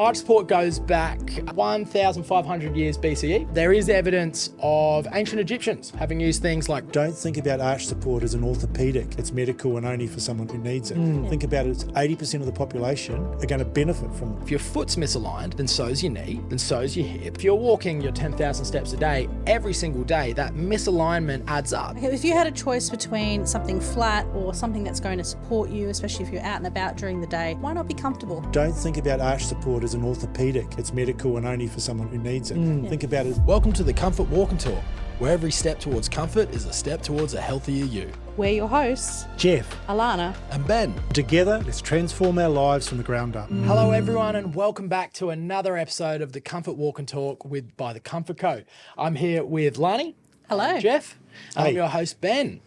Arch support goes back 1,500 years BCE. There is evidence of ancient Egyptians having used things like... Don't think about arch support as an orthopedic. It's medical and only for someone who needs it. Think about it as 80% of the population are going to benefit from it. If your foot's misaligned, then so's your knee, then so's your hip. If you're walking your 10,000 steps a day, every single day, that misalignment adds up. If you had a choice between something flat or something that's going to support you, especially if you're out and about during the day, why not be comfortable? Don't think about arch support as an orthopedic. It's medical and only for someone who needs it. Think about it. Welcome to the Comfort Walk and Talk, where every step towards comfort is a step towards a healthier you. We're your hosts, Jeff. Alana. And Ben. Together, let's transform our lives from the ground up. Hello everyone and welcome back to another episode of the Comfort Walk and Talk by the Comfort Co. I'm here with Lani. Hello. Jeff. And I'm Hey. your host Ben.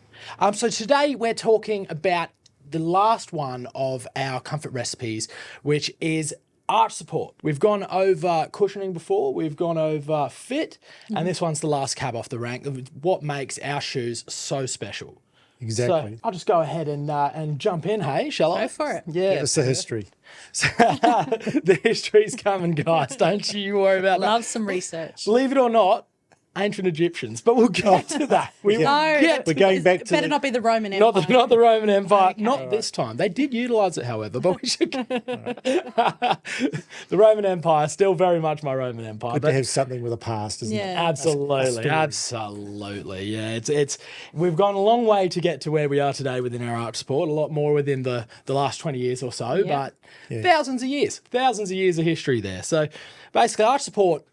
So today we're talking about the last one of our comfort recipes, which is arch support. We've gone over cushioning before, we've gone over fit, and this one's the last cab off the rank of what makes our shoes so special. Exactly. So I'll just go ahead and jump in, hey, shall I? Go for it. Yeah. It's the history. So, the history's coming, guys. Don't you worry about that. Love some research. Believe it or not, ancient Egyptians, but we'll get to that. We will No, get We're to going back it to better the- not be the Roman Empire. not the Roman Empire, Okay. not this time. They did utilise it, however, but we should. The Roman Empire, still very much my Roman Empire. Good But to have something with a past, isn't it? Yeah. absolutely, absolutely, yeah. It's we've gone a long way to get to where we are today within our arch support. A lot more within the last 20 years or so, Yeah. but thousands of years of history there. So basically, arch support.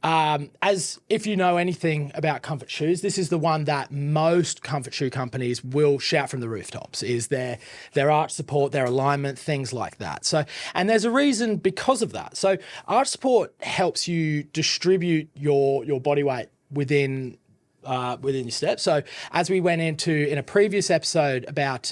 As if you know anything about comfort shoes, this is the one that most comfort shoe companies will shout from the rooftops, is their arch support, their alignment, things like that. So, and there's a reason because of that. So arch support helps you distribute your body weight within your steps. So as we went into in a previous episode about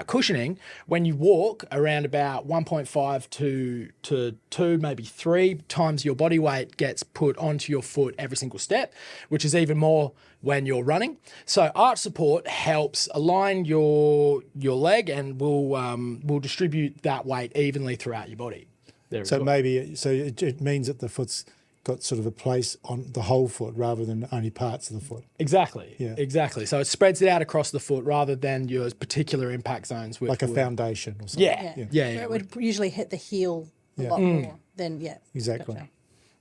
cushioning, when you walk around about 1.5 to 2, maybe 3 times your body weight gets put onto your foot every single step, which is even more when you're running. So arch support helps align your leg and will distribute that weight evenly throughout your body. There we So go. it means that the foot's got sort of a place on the whole foot rather than only parts of the foot. Exactly. Yeah. Exactly. So it spreads it out across the foot rather than your particular impact zones. Like a foundation or something. Yeah. Where it would usually hit the heel a lot more than, Exactly. Gotcha.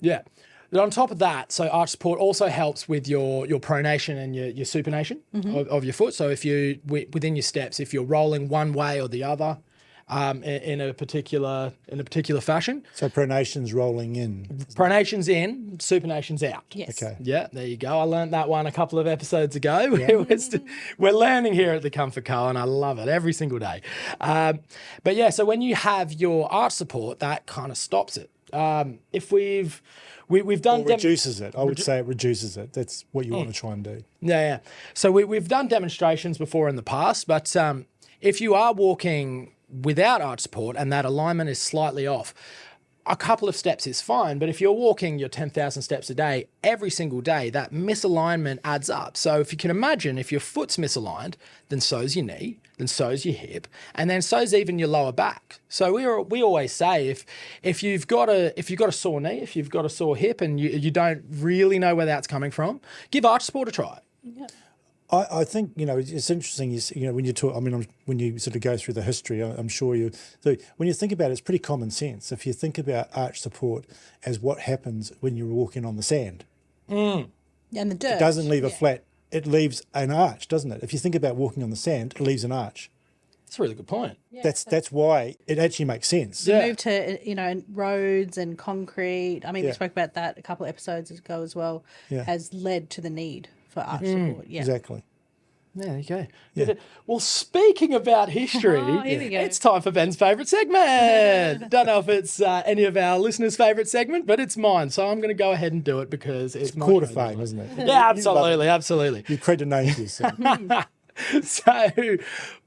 Yeah. But on top of that, so arch support also helps with your pronation and your supination of your foot. So if you within your steps, if you're rolling one way or the other, in a particular fashion, So pronation's rolling in. pronation's in, supination's out. Yes. Okay. Yeah, there you go. I learned that one a couple of episodes ago. We're learning here at the Comfort Co, and I love it every single day. But yeah, so when you have your arch support, that kind of stops it. If we've done Reduces it. I would say it reduces it. That's what you want to try and do. Yeah. So we've done demonstrations before in the past, but if you are walking without arch support and that alignment is slightly off, a couple of steps is fine. But if you're walking your 10,000 steps a day, every single day, that misalignment adds up. So if you can imagine, if your foot's misaligned, then so's your knee, then so's your hip, and then so's even your lower back. So we always say if you've got a sore knee, if you've got a sore hip, and you don't really know where that's coming from, give arch support a try. Yeah. I think, it's interesting, when you talk, when you sort of go through the history, I'm sure so when you think about it, it's pretty common sense. If you think about arch support as what happens when you're walking on the sand, And the dirt. it doesn't leave a flat, it leaves an arch, doesn't it? If you think about walking on the sand, it leaves an arch. That's a really good point. That's why it actually makes sense. The move to roads and concrete. I mean, we Yeah. spoke about that a couple of episodes ago as well. Yeah. Has led to the need for arch support. Yeah. Exactly. Yeah, there you go. Yeah. Well, speaking about history, Oh, here we go. it's time for Ben's favourite segment. Don't know if it's any of our listeners' favourite segment, but it's mine. So I'm going to go ahead and do it because it's my Court of favourite. fame, isn't it? Yeah, absolutely. You credit name to yourself. So,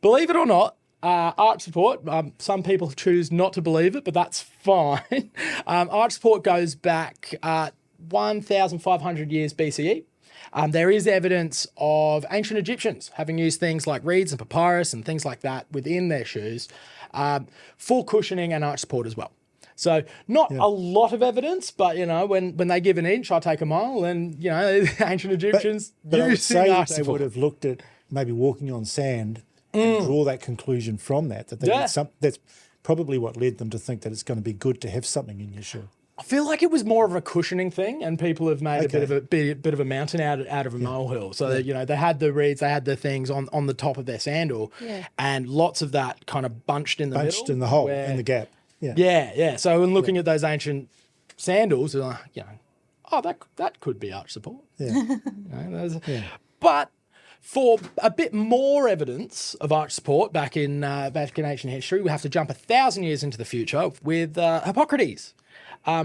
believe it or not, arch support, some people choose not to believe it, but that's fine. Arch support goes back 1,500 years BCE. There is evidence of ancient Egyptians having used things like reeds and papyrus and things like that within their shoes for cushioning and arch support as well. So not a lot of evidence, but, you know, when they give an inch, I take a mile, and, you know, ancient Egyptians But I would using say arch that they support. would have looked at maybe walking on sand and draw that conclusion from that they need that's probably what led them to think that it's going to be good to have something in your shoe. I feel like it was more of a cushioning thing, and people have made a bit of a mountain out of a molehill. So that, you know, they had the reeds, they had the things on the top of their sandal, and lots of that kind of bunched in the middle, In the hole, in the gap. Yeah. So when looking at those ancient sandals, you know, oh, that could be arch support. Yeah. You know, but for a bit more evidence of arch support back in ancient history, we have to jump 1,000 years into the future with Hippocrates.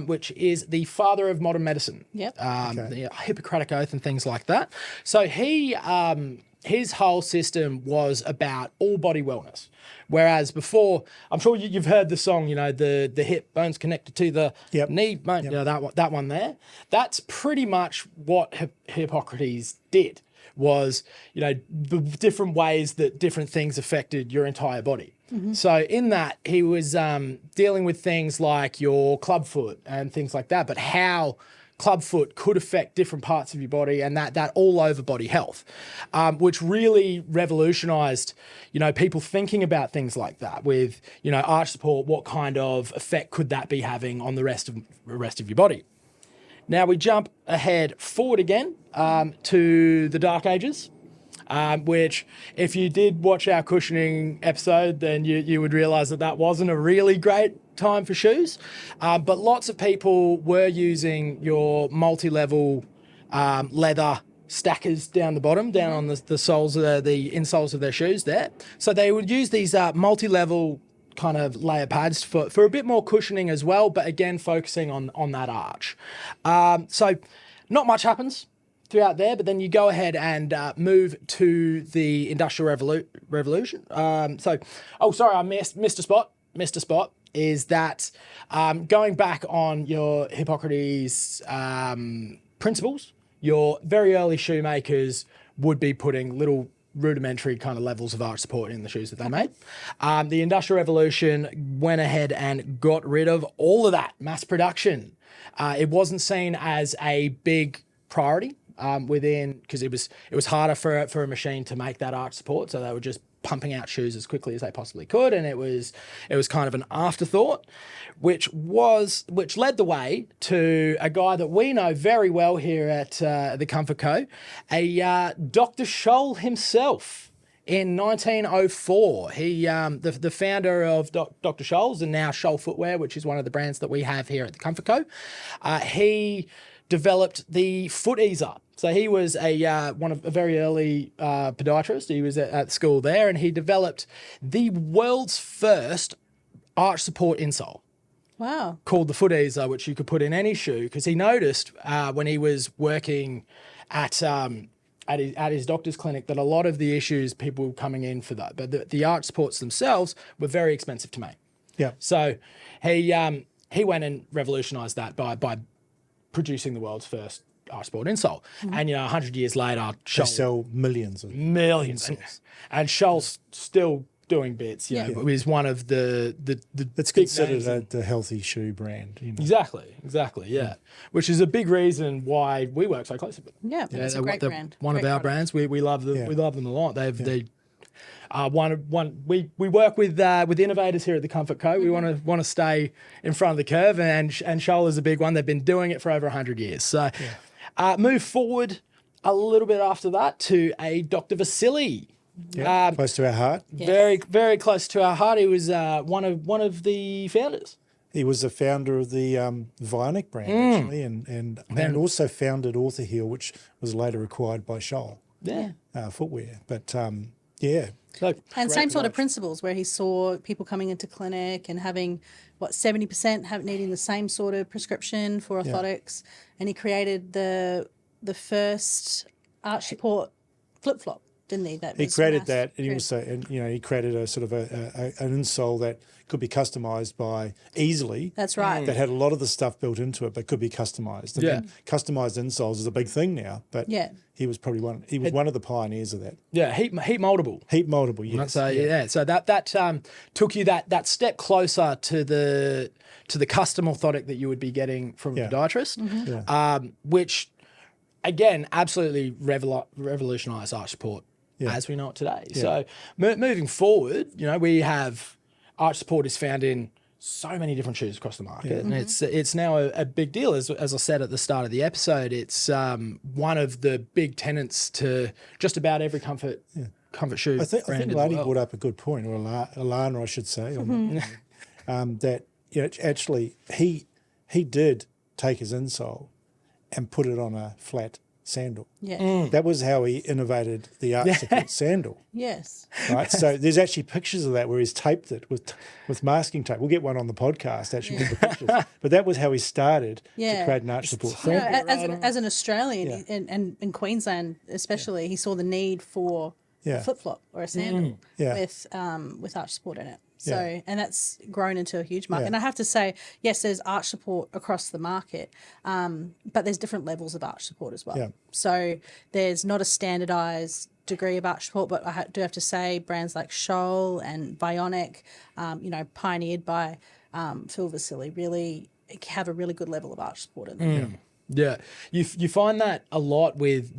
Which is the father of modern medicine. Yep. The Hippocratic Oath and things like that. So his whole system was about all body wellness. Whereas before, I'm sure you've heard the song, you know, the hip bone's connected to the knee bone, you know, that one there. That's pretty much what Hippocrates did, was, you know, the different ways that different things affected your entire body. So in that, he was dealing with things like your clubfoot and things like that, but how clubfoot could affect different parts of your body, and that all over body health, which really revolutionized, you know, people thinking about things like that with, you know, arch support. What kind of effect could that be having on the rest of your body? Now we jump forward again to the Dark Ages. Which, if you did watch our cushioning episode, then you would realise that wasn't a really great time for shoes. But lots of people were using your multi-level leather stackers down the bottom, down on the soles, the insoles of their shoes there. So they would use these multi-level kind of layer pads for a bit more cushioning as well, but again, focusing on that arch. So not much happens throughout there, but then you go ahead and move to the Industrial Revolution. I missed a spot. Is that going back on your Hippocrates principles, your very early shoemakers would be putting little rudimentary kind of levels of arch support in the shoes that they made. The Industrial Revolution went ahead and got rid of all of that mass production. It wasn't seen as a big priority because it was harder for a machine to make that arch support, so they were just pumping out shoes as quickly as they possibly could, and it was kind of an afterthought, which led the way to a guy that we know very well here at the Comfort Co, a Dr. Scholl himself. In 1904, he the founder of Dr. Scholl's, and now Scholl Footwear, which is one of the brands that we have here at the Comfort Co, he developed the foot easer. So he was a very early podiatrist. He was at school there, and he developed the world's first arch support insole. Wow. Called the foot easer, which you could put in any shoe, because he noticed when he was working at his doctor's clinic that a lot of the issues people were coming in for that, but the arch supports themselves were very expensive to make. Yeah. So he went and revolutionised that by producing the world's first arch support insole. And, you know, 100 years later, They sell millions. And Scholl's still doing bits. You know, is one of the It's big considered the healthy shoe brand. You know. Exactly, yeah. Which is a big reason why we work so closely with them. Yeah, it's a great brand. One Great of our product. brands. We love them. We love them a lot. They we work with innovators here at the Comfort Co. We want to stay in front of the curve, and Scholl is a big one. They've been doing it for over 100 years. So move forward a little bit after that to a Dr. Vasily. Yeah, close to our heart. Yes. Very, very close to our heart. He was one of the founders. He was the founder of the Vionic brand, actually, and also founded Author Heel, which was later acquired by Scholl Footwear. But, So, And same sort of principles, where he saw people coming into clinic and having, 70% needing the same sort of prescription for orthotics, and he created the first arch support flip-flop. didn't he? That He was created mass that, and he produced. also, he created a sort of an insole that could be customised by easily. That's right. That had a lot of the stuff built into it, but could be customised. Yeah. And customised insoles is a big thing now, but Yeah. he was probably one of the pioneers of that. Yeah, heat moldable. Heat moldable, yes. So so that took you that step closer to the custom orthotic that you would be getting from a podiatrist, which again absolutely revolutionised arch support as we know it today. So moving forward, we have arch support is found in so many different shoes across the market, and it's now a big deal. As I said at the start of the episode, it's one of the big tenets to just about every comfort shoe. I think brand in the Lani world. brought up a good point, or Alana, I should say, that actually he did take his insole and put it on a flat sandal. Yeah. That was how he innovated the arch support sandal. Yes. Right, so there's actually pictures of that where he's taped it with masking tape. We'll get one on the podcast, actually, with the pictures. But that was how he started to create an arch support sandal. As an Australian and in Queensland especially, he saw the need for a flip flop or a sandal with arch support in it. So and that's grown into a huge market. And I have to say, yes, there's arch support across the market, but there's different levels of arch support as well. Yeah. So there's not a standardized degree of arch support, but I do have to say brands like Scholl and Bionic, pioneered by Phil Vasily, really have a really good level of arch support in them. Yeah, you find that a lot with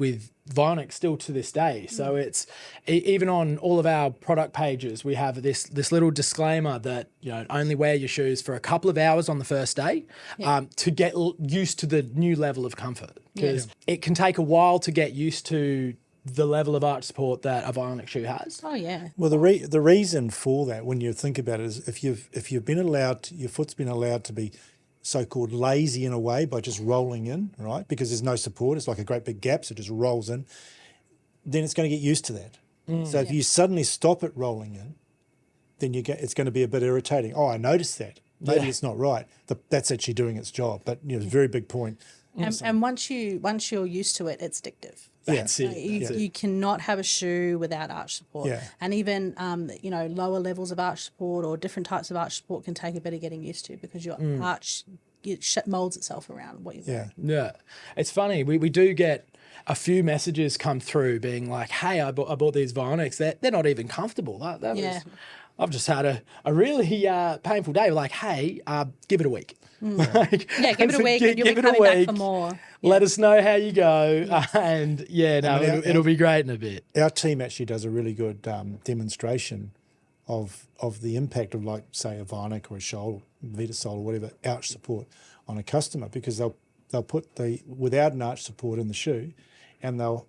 Vionic still to this day. So it's even on all of our product pages, we have this little disclaimer that only wear your shoes for a couple of hours on the first day to get used to the new level of comfort, because it can take a while to get used to the level of arch support that a Vionic shoe has. Oh yeah. Well, the reason for that, when you think about it, is if you've been allowed, your foot's been allowed to be so-called lazy in a way by just rolling in, right? Because there's no support. It's like a great big gap, so it just rolls in. Then it's going to get used to that. So if you suddenly stop it rolling in, then it's going to be a bit irritating. Oh, I noticed that. Maybe it's not right. That's actually doing its job. But it's a very big point. And once you're used to it, it's addictive. That's it. You cannot have a shoe without arch support. Yeah. And even, lower levels of arch support or different types of arch support can take a bit of getting used to, because your arch molds itself around what you're wearing. Yeah. It's funny. We do get a few messages come through being like, hey, I bought these Vionics. They're not even comfortable. I've just had a really painful day. We're like, hey, give it a week. Give it a week and you'll be coming back for more. Let us know how you go. And it'll be great in a bit. Our team actually does a really good demonstration of the impact of, like, say, a Vionic or a Scholl, Vita Sole or whatever, arch support on a customer, because they'll put without an arch support in the shoe, and they'll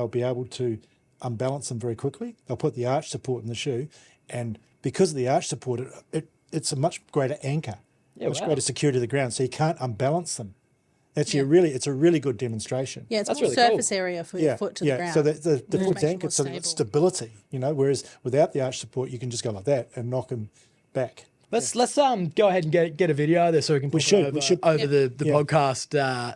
be able to unbalance them very quickly. They'll put the arch support in the shoe, and because of the arch support, it's a much greater anchor, much greater security to the ground, so you can't unbalance them. Actually, it's a really good demonstration. Yeah, it's That's more really surface area for your foot to the ground. So the foot's makes it anchored, more so that stable. stability, whereas without the arch support, you can just go like that and knock them back. Let's go ahead and get a video there so we can put it over the podcast.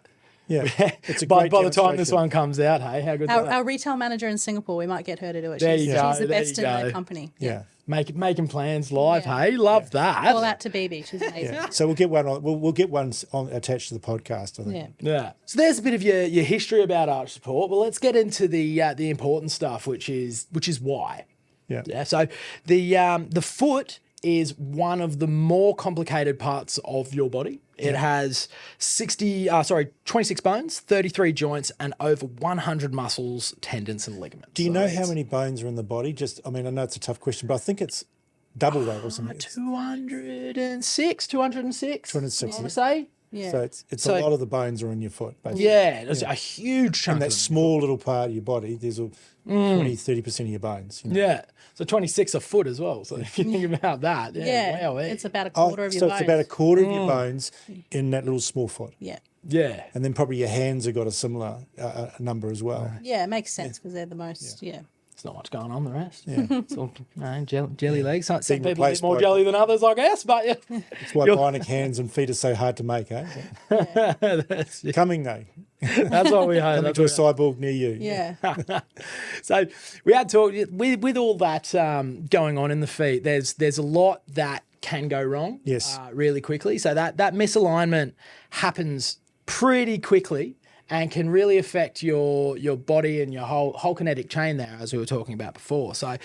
It's a by great the time this demonstration. one comes out, hey, how good is that? Our retail manager in Singapore, we might get her to do it. There She's you go, the there best you in go. the company. Yeah. Making plans live, Yeah. hey, love that. Call out to BB. She's amazing. Yeah. So we'll get one on. We'll get one attached to the podcast, I think. Yeah. So there's a bit of your history about arch support. Well, let's get into the important stuff, which is why. Yeah. So the foot is one of the more complicated parts of your body. It has 26 bones, 33 joints, and over 100 muscles, tendons, and ligaments. Do you know how many bones are in the body? I know it's a tough question, but I think it's double that or something. 206. 206. I want to say. Yeah. So it's a lot of the bones are in your foot, basically. Yeah, there's a huge chunk In that of them. small little part of your body, there's 20-30% of your bones. Yeah. So 26 a foot as well. So if you think about that, wow, it's about a quarter of your So bones. it's about a quarter of your bones in that little small foot. Yeah. Yeah. And then probably your hands have got a similar number as well. Yeah, it makes sense because they're the most, There's not much going on the rest. Yeah. It's all jelly legs. Some Being people eat replaced more by- jelly than others, I guess. But That's why bionic hands and feet are so hard to make, eh? that's Coming though. That's what we hope. Coming to a cyborg near you. Yeah. So we had talked with all that going on in the feet. There's a lot that can go wrong. Yes. Really quickly. So that misalignment happens pretty quickly and can really affect your body and your whole kinetic chain there, as we were talking about before. So,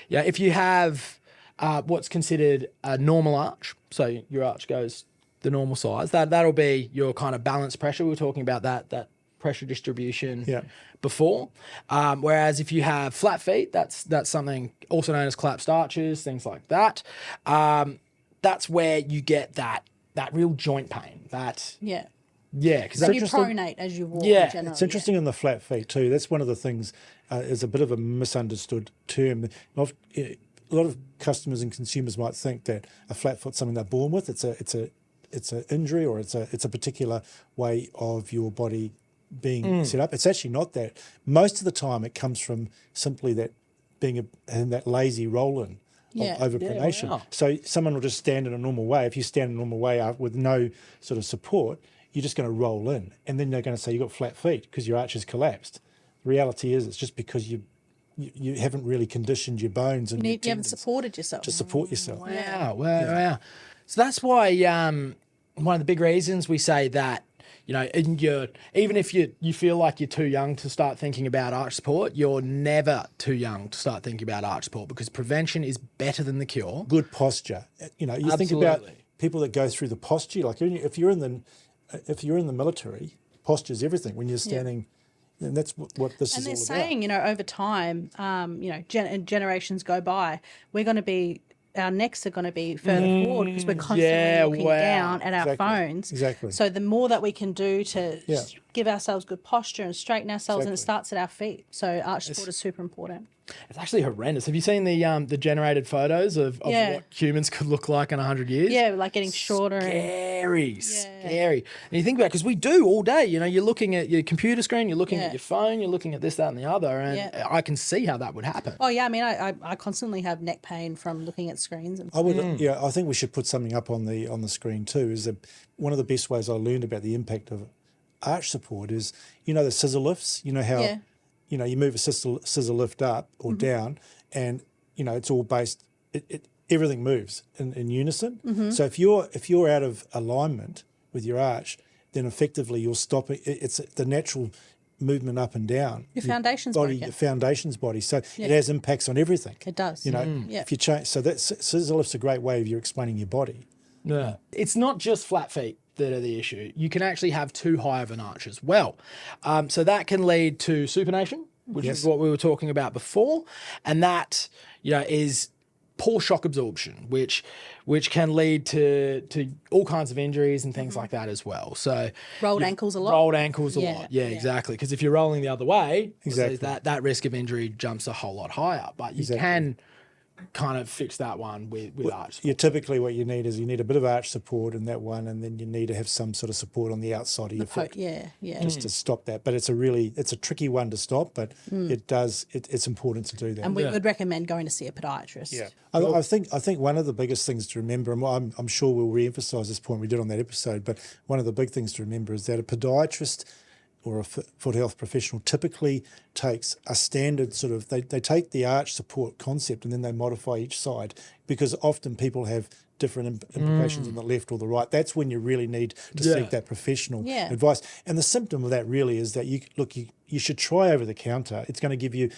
yeah, if you have what's considered a normal arch, so your arch goes the normal size, that'll be your kind of balance pressure. We were talking about that pressure distribution before. Whereas if you have flat feet, that's something also known as collapsed arches, things like that. That's where you get that real joint pain. Because you pronate as you walk. Yeah, it's interesting in the flat feet too. That's one of the things is a bit of a misunderstood term. A lot of customers and consumers might think that a flat foot's something they're born with. It's an injury, or it's a particular way of your body being set up. It's actually not that. Most of the time, it comes from simply that being in that lazy roll-in. Of overpronation. Yeah, wow. So someone will just stand in a normal way. If you stand in a normal way with no sort of support, you're just going to roll in, and then they're going to say you've got flat feet because your arch has collapsed. The reality is it's just because you haven't really conditioned your bones and you haven't supported yourself. to support yourself. Wow. So that's why one of the big reasons we say that, even if you feel like you're too young to start thinking about arch support, you're never too young to start thinking about arch support, because prevention is better than the cure. Good posture. You think about people that go through the posture. Like if you're in the military, posture is everything. When you're standing, and that's what this is all about. And they're saying, over time, generations go by, our necks are going to be further forward because we're constantly looking down at our phones. Exactly. So the more that we can do to give ourselves good posture and straighten ourselves, and it starts at our feet. So arch support is super important. It's actually horrendous. Have you seen the generated photos of what humans could look like in 100 years? Yeah, like getting shorter. Scary. And you think about it, because we do all day. You're looking at your computer screen, you're looking at your phone, you're looking at this, that, and the other, and I can see how that would happen. Oh yeah, I mean, I constantly have neck pain from looking at screens. And I think we should put something up on the screen too. Is that one of the best ways I learned about the impact of arch support is the scissor lifts. You know how. You move a scissor lift up or down, and it's all based. Everything moves in unison. So if you're out of alignment with your arch, then effectively you're stopping. It's the natural movement up and down. Your foundation's body, your foundation's body. So it has impacts on everything. It does. If you change, so that scissor lift's a great way of you explaining your body. Yeah, it's not just flat feet that are the issue. You can actually have too high of an arch as well. So that can lead to supination, which is what we were talking about before. And that, is poor shock absorption, which can lead to all kinds of injuries and things like that as well. So rolled ankles a lot. Yeah, exactly. Because if you're rolling the other way, that risk of injury jumps a whole lot higher. But you can kind of fix that one with arch support. Typically what you need a bit of arch support in that one, and then you need to have some sort of support on the outside of your foot. Just to stop that. But it's a tricky one to stop, but it's important to do that. And we would recommend going to see a podiatrist. Yeah. I think one of the biggest things to remember, and I'm sure we'll re-emphasise this point we did on that episode, but one of the big things to remember is that a podiatrist or a foot health professional typically takes a standard sort of, they take the arch support concept and then they modify each side, because often people have different implications on the left or the right. That's when you really need to seek that professional advice. And the symptom of that really is that you should try over the counter. It's going to give you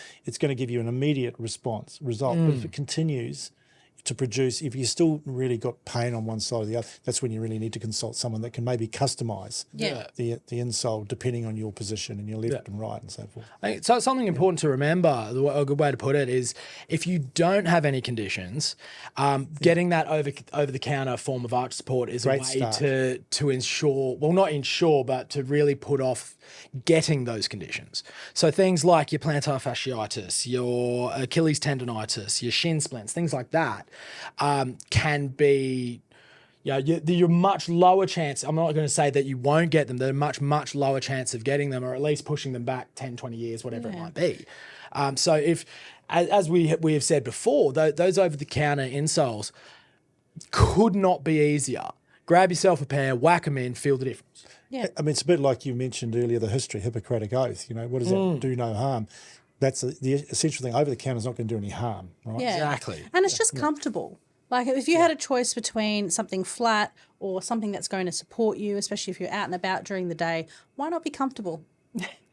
an immediate result. But if it continues to produce, if you still really got pain on one side or the other, that's when you really need to consult someone that can maybe customise the insole depending on your position and your left and right and so forth. So something important to remember, a good way to put it is, if you don't have any conditions, getting that over-the-counter form of arch support is a way to ensure, well, not ensure, but to really put off getting those conditions. So things like your plantar fasciitis, your Achilles tendonitis, your shin splints, things like that, can be, you're much lower chance. I'm not going to say that you won't get them. They're much lower chance of getting them, or at least pushing them back 10, 20 years, whatever it might be. So if, as we have said before, those over-the-counter insoles could not be easier. grab yourself a pair, whack them in, feel the difference. Yeah. I mean, it's a bit like you mentioned earlier, the history, Hippocratic Oath. You know, what does that do no harm? That's the essential thing. Over the counter is not going to do any harm, right? Yeah. Exactly. And it's just comfortable. Like if you had a choice between something flat or something that's going to support you, especially if you're out and about during the day, why not be comfortable?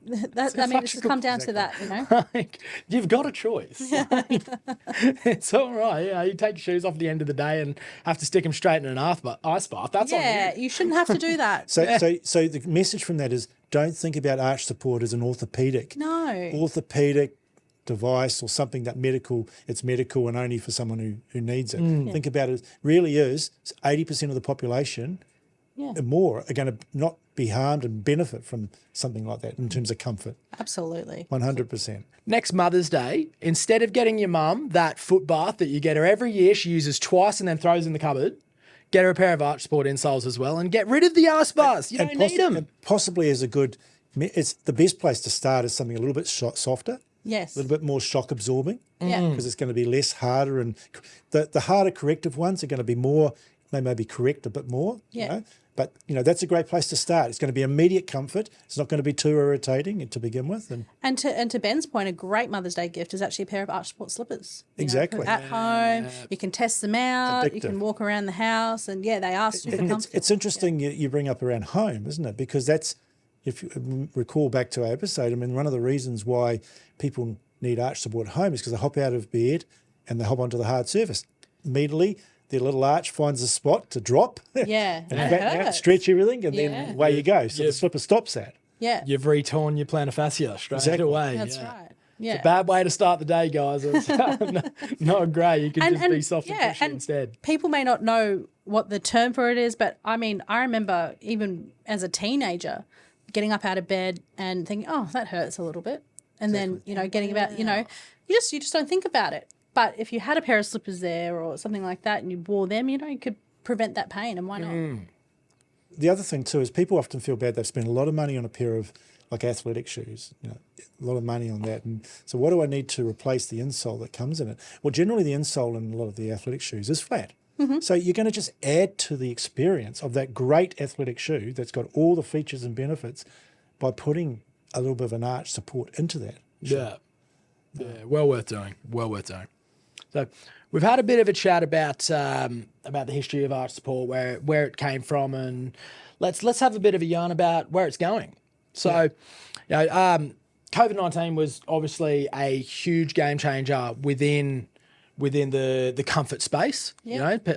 It's just come down to that, you know. Like, you've got a choice. Like, it's all right. You know, you take your shoes off at the end of the day and have to stick them straight in an ice bath. That's on you. You shouldn't have to do that. So the message from that is don't think about arch support as an orthopedic device or something that it's medical and only for someone who needs it. Think about it really is 80% of the population and more are going to not be harmed and benefit from something like that in terms of comfort. Absolutely. 100%. Next Mother's Day, instead of getting your mum that foot bath that you get her every year, she uses twice and then throws in the cupboard, get her a pair of arch support insoles as well and get rid of the ice baths. You don't need them. Possibly it's the best place to start is something a little bit softer. Yes. A little bit more shock absorbing. Yeah. Because it's going to be less harder, and the harder corrective ones are going to be more, they maybe correct a bit more. Yeah. You know? But, you know, that's a great place to start. It's going to be immediate comfort. It's not going to be too irritating to begin with. And to Ben's point, a great Mother's Day gift is actually a pair of arch support slippers. Exactly. At home, you can test them out, you can walk around the house, and they are super comfortable. It's interesting you bring up around home, isn't it? Because that's, if you recall back to our episode, I mean, one of the reasons why people need arch support at home is because they hop out of bed and they hop onto the hard surface. Immediately, their little arch finds a spot to drop. Yeah. And back out, stretch everything, and then away you go. So the slipper stops that. Yeah. You've retorn your plantar fascia straight away. That's right. Yeah. It's a bad way to start the day, guys. It's not great. You can just be soft and pushy instead. People may not know what the term for it is, but I mean, I remember even as a teenager getting up out of bed and thinking, oh, that hurts a little bit. And then, getting about, you just don't think about it. But if you had a pair of slippers there or something like that and you wore them, you could prevent that pain, and why not? The other thing too is people often feel bad. They've spent a lot of money on a pair of like athletic shoes, a lot of money on that. And so what do I need to replace the insole that comes in it? Well, generally the insole in a lot of the athletic shoes is flat. Mm-hmm. So you're going to just add to the experience of that great athletic shoe that's got all the features and benefits by putting a little bit of an arch support into that. Yeah. Yeah, well worth doing. Well worth doing. So we've had a bit of a chat about the history of arch support, where it came from, and let's have a bit of a yarn about where it's going. So, COVID-19 was obviously a huge game changer within the comfort space.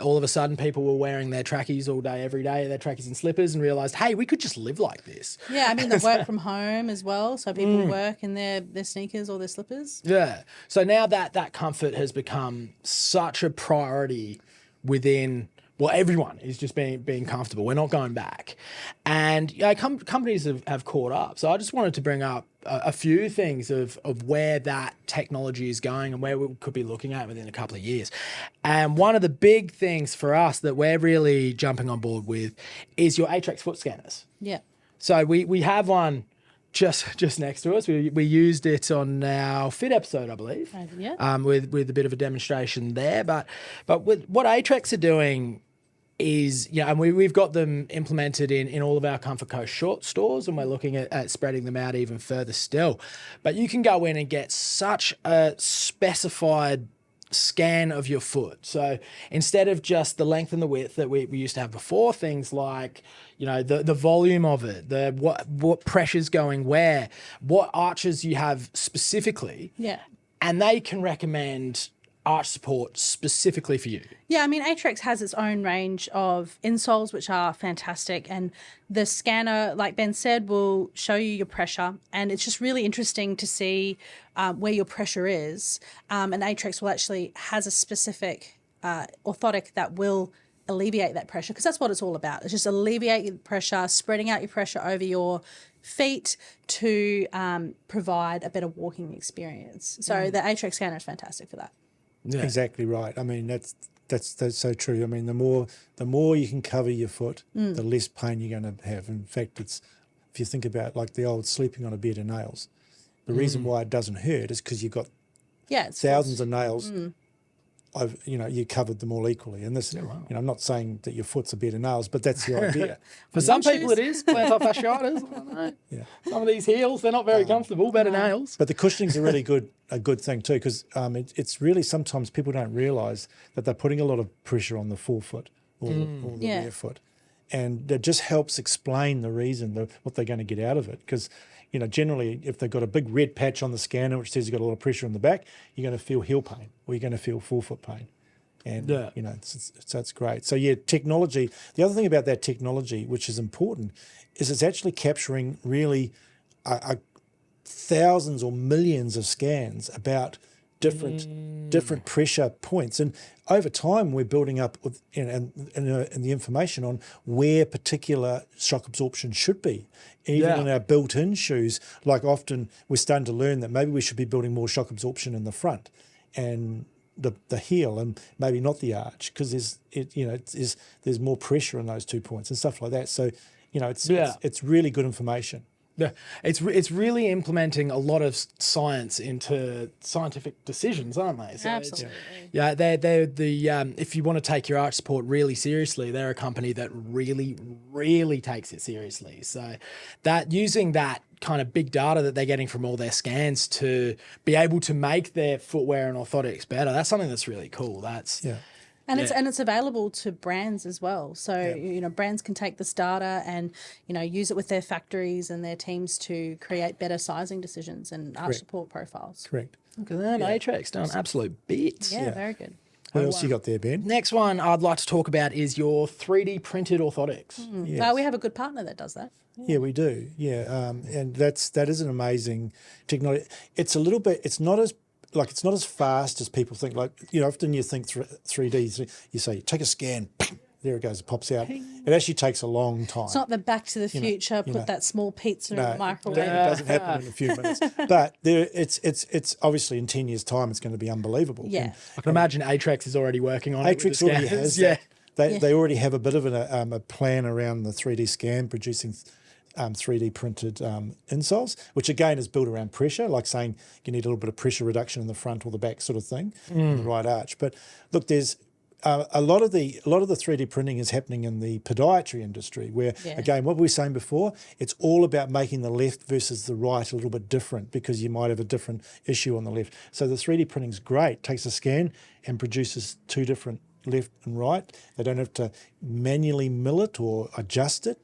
All of a sudden people were wearing their trackies all day, every day, their trackies and slippers, and realised, hey, we could just live like this. Yeah, I mean, the work from home as well. So people work in their sneakers or their slippers. Yeah. So now that comfort has become such a priority within, well, everyone is just being comfortable. We're not going back. And companies have caught up. So I just wanted to bring up a few things of where that technology is going and where we could be looking at within a couple of years. And one of the big things for us that we're really jumping on board with is your Atrex foot scanners. Yeah. So we have one just next to us. We used it on our Fit episode, I believe. Yeah. With a bit of a demonstration there. But with what Atrex are doing is, and we've got them implemented in all of our Comfort Coast short stores, and we're looking at spreading them out even further still. But you can go in and get such a specified scan of your foot. So instead of just the length and the width that we used to have before, things like, the volume of it, the what pressure's going where, what arches you have specifically. Yeah. And they can recommend arch support specifically for you. Yeah, I mean, Atrex has its own range of insoles, which are fantastic. And the scanner, like Ben said, will show you your pressure. And it's just really interesting to see where your pressure is. And Atrex will actually has a specific orthotic that will alleviate that pressure, because that's what it's all about. It's just alleviating the pressure, spreading out your pressure over your feet to provide a better walking experience. So the Atrex scanner is fantastic for that. Yeah. Exactly right. I mean, that's so true. I mean, the more you can cover your foot, the less pain you're going to have. In fact, if you think about like the old sleeping on a bed of nails, the reason why it doesn't hurt is because you've got thousands of nails you covered them all equally. And this, I'm not saying that your foot's a bed of nails, but that's the idea. For some people, it is plantar fasciitis. I don't know. Yeah. Some of these heels, they're not very comfortable. Better nails. But the cushioning's a really a good thing too, because it's really sometimes people don't realise that they're putting a lot of pressure on the forefoot or the rear foot, and it just helps explain the reason what they're going to get out of it. Because generally, if they've got a big red patch on the scanner which says you've got a lot of pressure on the back, you're going to feel heel pain or you're going to feel forefoot pain. And, so it's great. So, technology. The other thing about that technology, which is important, is it's actually capturing really thousands or millions of scans about different pressure points. And over time, we're building up and the information on where particular shock absorption should be. Even in our built-in shoes, like often we're starting to learn that maybe we should be building more shock absorption in the front and the heel, and maybe not the arch, because there's more pressure in those 2 points and stuff like that. So it's really good information. Yeah, it's really implementing a lot of science into scientific decisions, aren't they? So Absolutely. They're the if you want to take your arch support really seriously, they're a company that really, really takes it seriously. So that using that kind of big data that they're getting from all their scans to be able to make their footwear and orthotics better, that's something that's really cool. And it's available to brands as well. So, brands can take this data and, use it with their factories and their teams to create better sizing decisions and arch support profiles. Correct. Look at that, Atrax done absolute bits. Yeah, very good. What else you got there, Ben? Next one I'd like to talk about is your 3D printed orthotics. Yes. We have a good partner that does that. Yeah, we do. Yeah, and that is an amazing technology. It's a little bit. It's not as fast as people think. Like, often you think 3D, you say, take a scan, there it goes, it pops out. It actually takes a long time. It's not the Back to the Future, put that small pizza in the microwave. It doesn't happen in a few minutes. But it's obviously in 10 years' time, it's going to be unbelievable. Yeah. I can imagine Atrax is already working on it. Atrax already has that. They already have a bit of a plan around the 3D scan, producing 3D printed insoles, which again is built around pressure, like saying you need a little bit of pressure reduction in the front or the back sort of thing, in the right arch. But look, there's a lot of the 3D printing is happening in the podiatry industry, where again, what we were saying before, it's all about making the left versus the right a little bit different, because you might have a different issue on the left. So the 3D printing is great, takes a scan and produces two different left and right. They don't have to manually mill it or adjust it.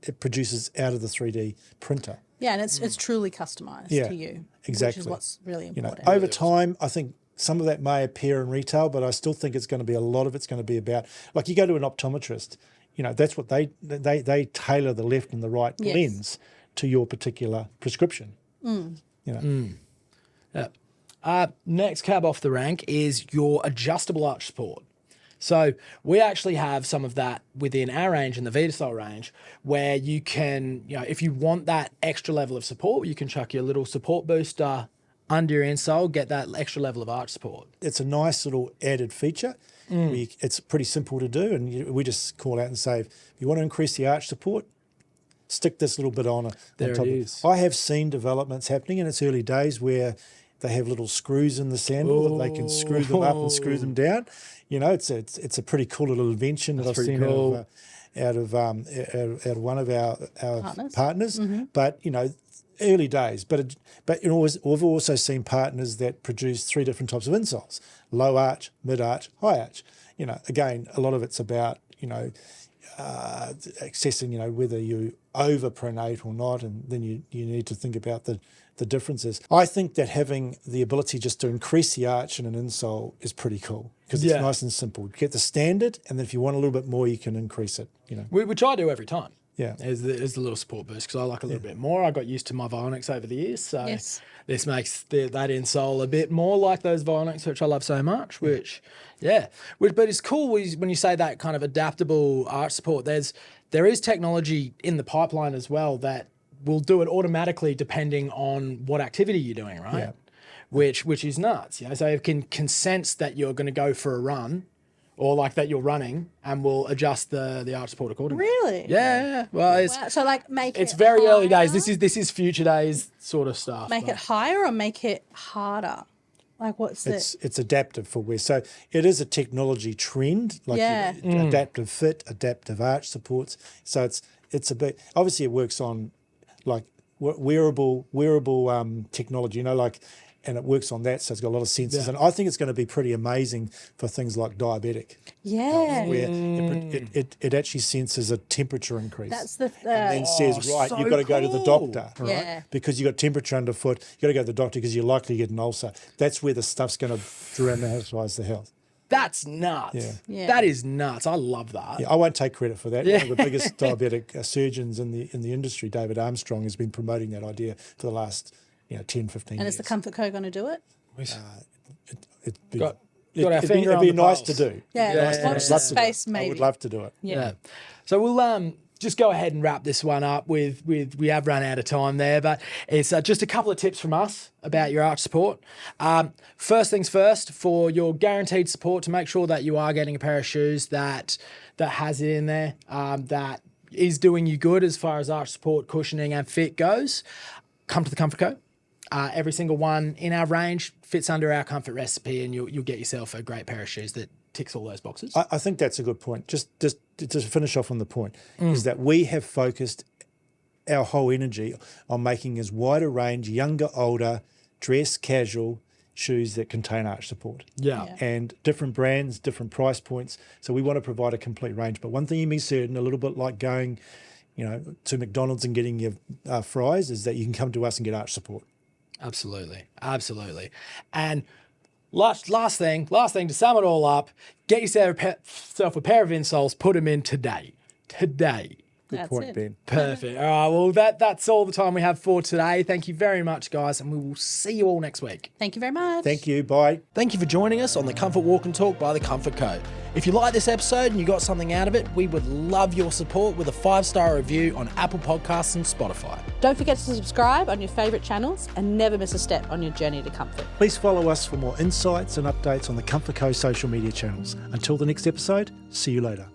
It produces out of the 3D printer. Yeah, and it's truly customised to you. Exactly. Which is what's really important. Over time, I think some of that may appear in retail, but I still think it's going to be a lot of it's going to be about, like, you go to an optometrist, that's what they tailor the left and the right lens to your particular prescription. Next cab off the rank is your adjustable arch support. So we actually have some of that within our range, in the Vida range, where you can, if you want that extra level of support, you can chuck your little support booster under your insole, get that extra level of arch support. It's a nice little added feature. It's pretty simple to do, and we just call out and say, if you want to increase the arch support, stick this little bit on There top it of is. I have seen developments happening in its early days where they have little screws in the sandal that they can screw them up and screw them down. It's a pretty cool little invention that I've seen out of one of our partners. But early days. But we've also seen partners that produce three different types of insoles: low arch, mid arch, high arch. Again, a lot of it's about accessing whether you overpronate or not, and then you need to think about the differences. I think that having the ability just to increase the arch in an insole is pretty cool, because it's nice and simple. You get the standard, and then if you want a little bit more, you can increase it. Which I do every time. Yeah, is the little support boost, because I like a little bit more. I got used to my Vionics over the years, so this makes that insole a bit more like those Vionics, which I love so much. But it's cool when you say that kind of adaptable arch support. There is technology in the pipeline as well that will do it automatically depending on what activity you're doing, right? Yeah. Which is nuts. So it can sense that you're going to go for a run, or like that you're running, and will adjust the arch support accordingly. Really? Yeah. Well, So make it's it very early higher? days. This is future days sort of stuff. Make it higher or make it harder? Like what's it's adaptive footwear. So it is a technology trend, like adaptive fit, adaptive arch supports. So it's a bit, obviously it works on like wearable technology, and it works on that, so it's got a lot of sensors. And I think it's going to be pretty amazing for things like diabetic. Yeah. Where it actually senses a temperature increase. That's the and then says, right, you've got to go to the doctor, right? Yeah. Because you've got temperature underfoot, you've got to go to the doctor because you're likely to get an ulcer. That's where the stuff's going to dramatize the health. That's nuts. Yeah. That is nuts. I love that. Yeah, I won't take credit for that. One of the biggest diabetic surgeons in the industry, David Armstrong, has been promoting that idea for the last 10, 15 years. And is the Comfort Co going to do it? It'd be nice to do. Yeah. Watch the space, maybe. I would love to do it. Yeah. So we'll just go ahead and wrap this one up with we have run out of time there, but it's just a couple of tips from us about your arch support. First things first, for your guaranteed support, to make sure that you are getting a pair of shoes that has it in there, that is doing you good as far as arch support, cushioning and fit goes, come to the Comfort Co. Every single one in our range fits under our comfort recipe, and you'll get yourself a great pair of shoes that ticks all those boxes. I think that's a good point. Just to finish off on the point, is that we have focused our whole energy on making as wide a range, younger, older, dress, casual shoes that contain arch support. Yeah. And different brands, different price points. So we want to provide a complete range. But one thing you can be certain, a little bit like going, to McDonald's and getting your fries, is that you can come to us and get arch support. Absolutely. And last thing to sum it all up, get yourself a pair of insoles, put them in today. Good point, Ben. Perfect. All right, well, that's all the time we have for today. Thank you very much, guys, and we will see you all next week. Thank you very much. Thank you. Bye. Thank you for joining us on the Comfort Walk and Talk by the Comfort Co. If you like this episode and you got something out of it, we would love your support with a 5-star review on Apple Podcasts and Spotify. Don't forget to subscribe on your favourite channels and never miss a step on your journey to comfort. Please follow us for more insights and updates on the Comfort Co social media channels. Until the next episode, see you later.